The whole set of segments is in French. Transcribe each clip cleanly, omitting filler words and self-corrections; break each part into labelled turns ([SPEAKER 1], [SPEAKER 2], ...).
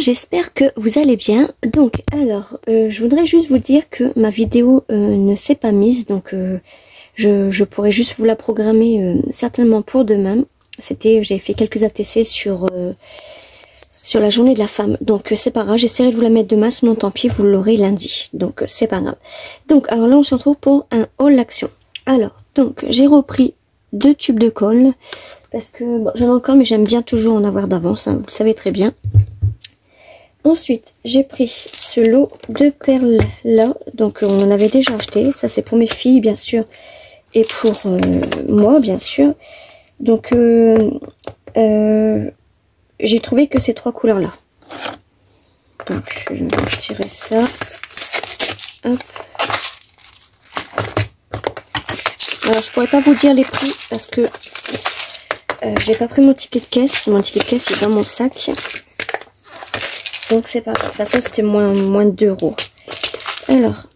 [SPEAKER 1] monde, j'espère que vous allez bien. Donc alors, je voudrais juste vous dire que ma vidéo ne s'est pas mise, donc je pourrais juste vous la programmer certainement pour demain. J'ai fait quelques ATC sur la journée de la femme, donc c'est pas grave, j'essaierai de vous la mettre demain, sinon tant pis, vous l'aurez lundi, donc c'est pas grave. Donc alors là on se retrouve pour un haul action. Alors, donc j'ai repris 2 tubes de colle, parce que bon, j'en ai encore, mais j'aime bien toujours en avoir d'avance, hein, vous le savez très bien. Ensuite, j'ai pris ce lot de perles là, donc on en avait déjà acheté, ça c'est pour mes filles bien sûr, et pour moi bien sûr. Donc j'ai trouvé que ces 3 couleurs là. Donc je vais retirer ça. Hop. Alors je pourrais pas vous dire les prix parce que j'ai pas pris mon ticket de caisse. Mon ticket de caisse est dans mon sac. Donc c'est pas grave. De toute façon c'était moins de 2 €. Alors,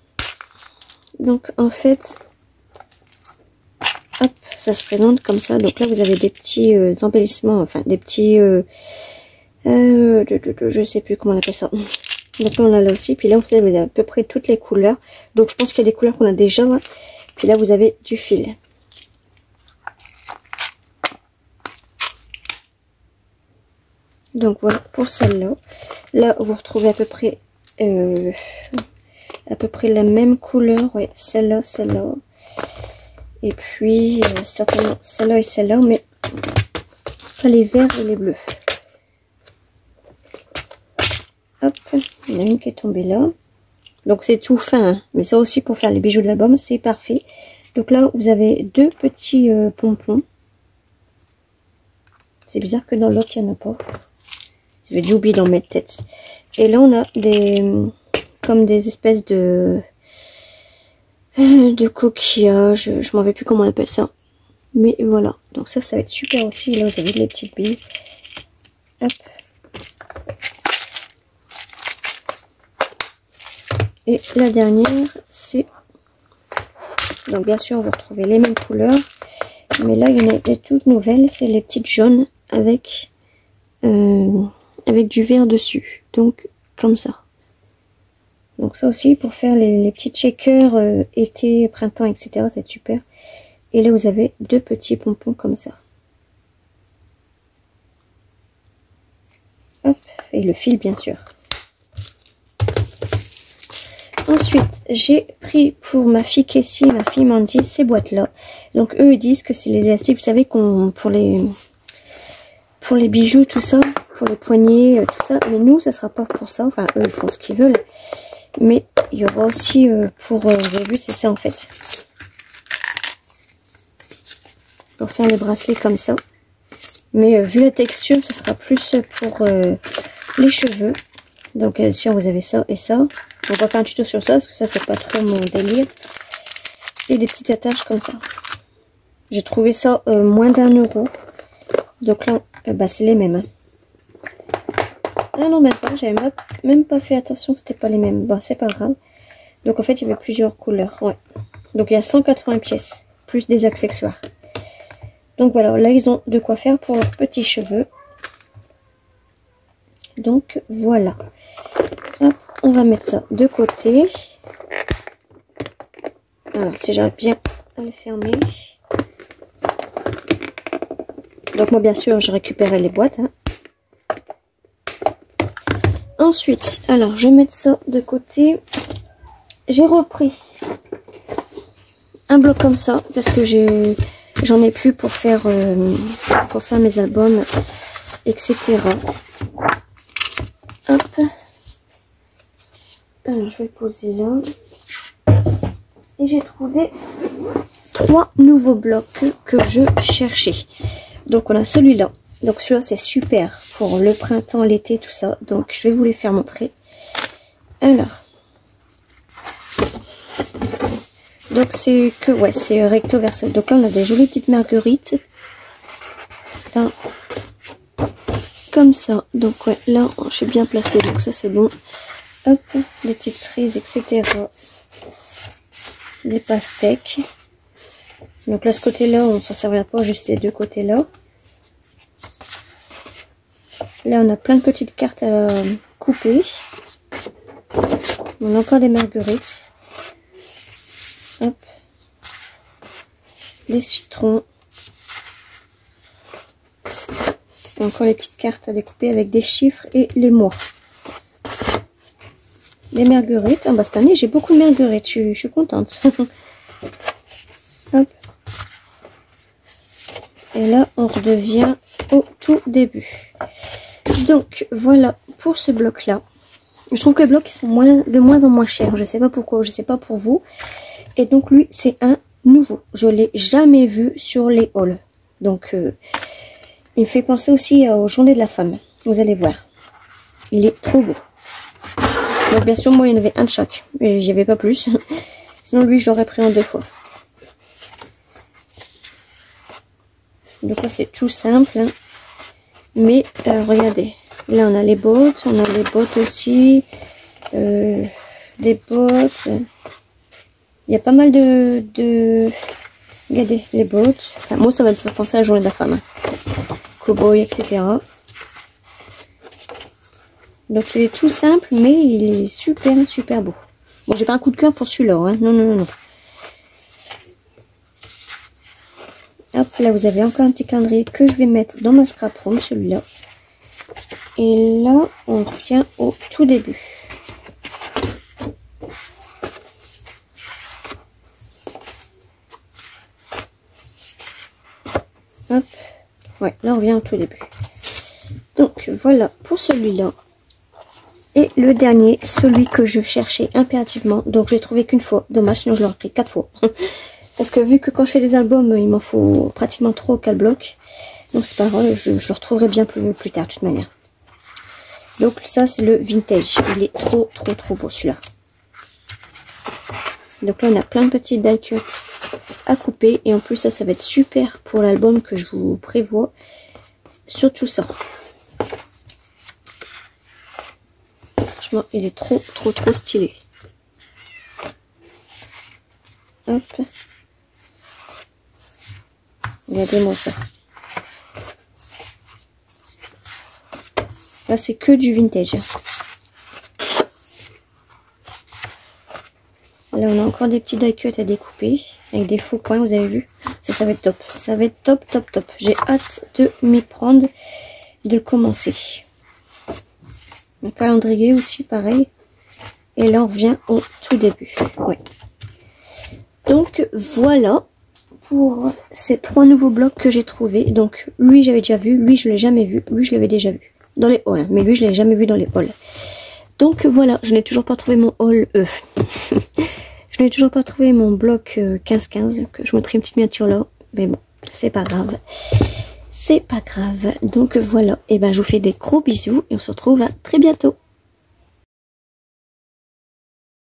[SPEAKER 1] donc en fait, hop, ça se présente comme ça. Donc là vous avez des petits embellissements, enfin des petits, je sais plus comment on appelle ça. Donc là on a là aussi. Puis là vous avez à peu près toutes les couleurs. Donc je pense qu'il y a des couleurs qu'on a déjà. Ouais. Puis là vous avez du fil. Donc voilà pour celle-là. Là vous retrouvez à peu près la même couleur. Ouais, celle-là, celle-là. Et puis certainement celle-là et celle-là, mais pas les verts et les bleus. Hop, il y en a une qui est tombée là. Donc c'est tout fin, hein. Mais ça aussi pour faire les bijoux de l'album, c'est parfait. Donc là vous avez 2 petits pompons. C'est bizarre que dans l'autre il n'y en a pas. J'avais déjà oublié d'en mettre peut-être. Et là on a comme des espèces de coquillages. Je m'en rappelle plus comment on appelle ça. Mais voilà. Donc ça va être super aussi. Là vous avez les petites billes. Hop. Et la dernière, c'est... Donc bien sûr, vous retrouvez les mêmes couleurs. Mais là, il y en a des toutes nouvelles. C'est les petites jaunes avec du vert dessus. Donc, comme ça. Donc ça aussi, pour faire les petits checkers été, printemps, etc. C'est super. Et là, vous avez 2 petits pompons comme ça. Hop. Et le fil, bien sûr. Ensuite, j'ai pris pour ma fille Kessie et ma fille Mandy ces boîtes-là. Donc, eux, ils disent que c'est les élastiques, vous savez, pour les bijoux, tout ça, pour les poignets, tout ça. Mais nous, ça sera pas pour ça. Enfin, eux, ils font ce qu'ils veulent. Mais il y aura aussi vous avez vu, c'est ça en fait. Pour faire les bracelets comme ça. Mais vu la texture, ça sera plus pour les cheveux. Donc, si vous avez ça et ça. On va faire un tuto sur ça, parce que ça, c'est pas trop mon délire. Et des petites attaches comme ça. J'ai trouvé ça moins d'1 €. Donc là, bah, c'est les mêmes. Hein. Ah non, même pas. J'avais même pas fait attention que c'était pas les mêmes. Bon, c'est pas grave. Donc en fait, il y avait plusieurs couleurs. Ouais. Donc il y a 180 pièces, plus des accessoires. Donc voilà, là, ils ont de quoi faire pour leurs petits cheveux. Donc voilà. Hop. On va mettre ça de côté. Alors, si j'arrive bien à le fermer. Donc, moi, bien sûr, je récupérais les boîtes. Hein. Ensuite, alors, je vais mettre ça de côté. J'ai repris un bloc comme ça, parce que j'en ai plus pour faire mes albums, etc. Hop. Alors, je vais le poser là. Et j'ai trouvé 3 nouveaux blocs que je cherchais. Donc, on a celui-là. Donc, celui-là, c'est super pour le printemps, l'été, tout ça. Donc, je vais vous les faire montrer. Alors. Donc, c'est que, ouais, c'est recto verso. Donc, là, on a des jolies petites marguerites. Là. Comme ça. Donc, ouais, là, je suis bien placée. Donc, ça, c'est bon. Hop, les petites cerises, etc. Les pastèques. Donc là, ce côté-là, on ne s'en servira pas, juste ces 2 côtés-là. Là, on a plein de petites cartes couper. On a encore des marguerites. Hop. Des citrons. Et encore les petites cartes à découper avec des chiffres et les mois. Des marguerites. Ah bah cette année j'ai beaucoup de marguerites, je suis contente. Hop. Et là on redevient au tout début. Donc voilà pour ce bloc là. Je trouve que les blocs ils sont de moins en moins chers. Je sais pas pourquoi, je sais pas pour vous. Et donc lui c'est un nouveau. Je l'ai jamais vu sur les hauls. Donc il me fait penser aussi aux journées de la femme. Vous allez voir. Il est trop beau. Donc bien sûr moi il y en avait un de chaque. Et j'y avais pas plus. Sinon lui je l'aurais pris en 2 fois. Donc là c'est tout simple. Hein. Mais regardez. Là on a les bottes. On a les bottes aussi. Des bottes. Il y a pas mal de... Regardez les bottes. Enfin, moi ça va me faire penser à la journée de la femme. Hein. Cowboy, etc. Donc il est tout simple, mais il est super, super beau. Bon, j'ai pas un coup de cœur pour celui-là, hein. Non, non, non, non. Hop, là vous avez encore un petit calendrier que je vais mettre dans ma scrap room, celui-là. Et là, on revient au tout début. Hop. Ouais, là on revient au tout début. Donc voilà pour celui-là. Et le dernier, celui que je cherchais impérativement. Donc je l'ai trouvé qu'une fois. Dommage, sinon je l'aurais pris 4 fois. Parce que vu que quand je fais des albums, il m'en faut pratiquement 3 ou 4 blocs. Donc c'est pas grave, je le retrouverai bien plus tard de toute manière. Donc ça c'est le vintage. Il est trop beau celui-là. Donc là on a plein de petits die cuts à couper. Et en plus ça va être super pour l'album que je vous prévois. Surtout ça. Franchement il est trop stylé. Hop. Regardez-moi ça. Là c'est que du vintage. Là on a encore des petits die cuts à découper avec des faux points, vous avez vu. Ça va être top. Ça va être top. J'ai hâte de m'y prendre, de le commencer. Un calendrier aussi pareil. Et là on revient au tout début. Ouais. Donc voilà pour ces 3 nouveaux blocs que j'ai trouvés. Donc lui j'avais déjà vu, lui je l'ai jamais vu, lui je l'avais déjà vu dans les hauls, mais lui je l'ai jamais vu dans les hauls. Donc voilà, je n'ai toujours pas trouvé mon haul. Je n'ai toujours pas trouvé mon bloc 15-15, que je mettrai une petite miniature là, mais bon, c'est pas grave. C'est pas grave. Donc voilà, et ben je vous fais des gros bisous et on se retrouve à très bientôt.